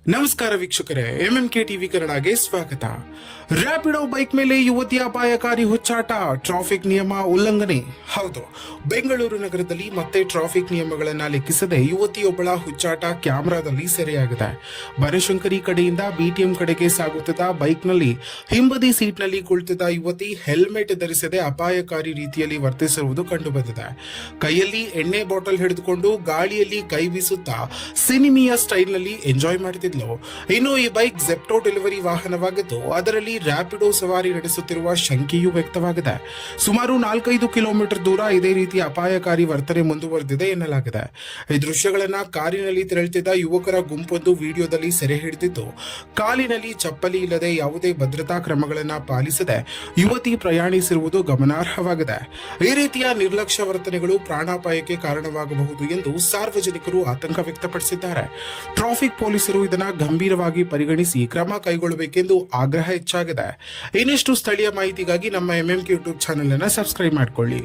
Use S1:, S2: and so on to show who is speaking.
S1: ನಮಸ್ಕಾರ ವೀಕ್ಷಕರೇ, MMK TV ಕನ್ನಡಗೆ ಸ್ವಾಗತ. ರ್ಯಾಪಿಡೋ ಬೈಕ್ ಮೇಲೆ ಯುವತಿಯ ಅಪಾಯಕಾರಿ ಹುಚ್ಚಾಟ, ಟ್ರಾಫಿಕ್ ನಿಯಮ ಉಲ್ಲಂಘನೆ. ಹೌದು, ಬೆಂಗಳೂರು ನಗರದಲ್ಲಿ ಮತ್ತೆ ಟ್ರಾಫಿಕ್ ನಿಯಮಗಳನ್ನ ಲೆಕ್ಕಿಸದೆ ಯುವತಿಯೊಬ್ಬಳ ಹುಚ್ಚಾಟ ಕ್ಯಾಮೆರಾದಲ್ಲಿ ಸೆರೆಯಾಗಿದೆ. ಬನಶಂಕರಿ ಕಡೆಯಿಂದ ಬಿಟಿಎಂ ಕಡೆಗೆ ಸಾಗುತ್ತಿದ್ದ ಬೈಕ್ನಲ್ಲಿ ಹಿಂಬದಿ ಸೀಟ್ನಲ್ಲಿ ಕುಳಿತಿದ್ದ ಯುವತಿ ಹೆಲ್ಮೆಟ್ ಧರಿಸದೆ ಅಪಾಯಕಾರಿ ರೀತಿಯಲ್ಲಿ ವರ್ತಿಸಿರುವುದು ಕಂಡುಬಂದಿದೆ. ಕೈಯಲ್ಲಿ ಎಣ್ಣೆ ಬಾಟಲ್ ಹಿಡಿದುಕೊಂಡು ಗಾಳಿಯಲ್ಲಿ ಕೈ ಬೀಸುತ್ತಾ ಸಿನಿಮಿಯ ಸ್ಟೈಲ್ನಲ್ಲಿ ಎಂಜಾಯ್ ಮಾಡುತ್ತಿದ್ದರು. ಇನ್ನು ಈ ಬೈಕ್ ಜೆಪ್ಟೋ ಡೆಲಿವರಿ ವಾಹನವಾಗಿದ್ದು ಅದರಲ್ಲಿ ರ್ಯಾಪಿಡೋ ಸವಾರಿ ನಡೆಸುತ್ತಿರುವ ಶಂಕೆಯೂ ವ್ಯಕ್ತವಾಗಿದೆ. ಸುಮಾರು 4-5 ಕಿಲೋಮೀಟರ್ ದೂರ ಇದೇ ರೀತಿಯ ಅಪಾಯಕಾರಿ ವರ್ತನೆ ಮುಂದುವರೆದಿದೆ ಎನ್ನಲಾಗಿದೆ. ಈ ದೃಶ್ಯಗಳನ್ನ ಕಾರಿನಲ್ಲಿ ತೆರಳುತ್ತಿದ್ದ ಯುವಕರ ಗುಂಪೊಂದು ವಿಡಿಯೋದಲ್ಲಿ ಸೆರೆ ಹಿಡಿದಿದ್ದು, ಕಾಲಿನಲ್ಲಿ ಚಪ್ಪಲಿ ಇಲ್ಲದೆ ಯಾವುದೇ ಭದ್ರತಾ ಕ್ರಮಗಳನ್ನ ಪಾಲಿಸದೆ ಯುವತಿ ಪ್ರಯಾಣಿಸಿರುವುದು ಗಮನಾರ್ಹವಾಗಿದೆ. ಈ ರೀತಿಯ ನಿರ್ಲಕ್ಷ್ಯ ವರ್ತನೆಗಳು ಪ್ರಾಣಾಪಾಯಕ್ಕೆ ಕಾರಣವಾಗಬಹುದು ಎಂದು ಸಾರ್ವಜನಿಕರು ಆತಂಕ ವ್ಯಕ್ತಪಡಿಸಿದ್ದಾರೆ. ಟ್ರಾಫಿಕ್ ಪೊಲೀಸರು ಇದನ್ನು ಗಂಭೀರವಾಗಿ ಪರಿಗಣಿಸಿ ಕ್ರಮ ಕೈಗೊಳ್ಳಬೇಕೆಂದು ಆಗ್ರಹ ಹೆಚ್ಚಾಗಿದೆ. ಇನ್ನಷ್ಟು ಸ್ಥಳೀಯ ಮಾಹಿತಿಗಾಗಿ ನಮ್ಮ ಎಂಎಂಕೆ ಯೂಟ್ಯೂಬ್ ಚಾನೆಲ್ ಅನ್ನು ಸಬ್ಸ್ಕ್ರೈಬ್ ಮಾಡಿಕೊಳ್ಳಿ.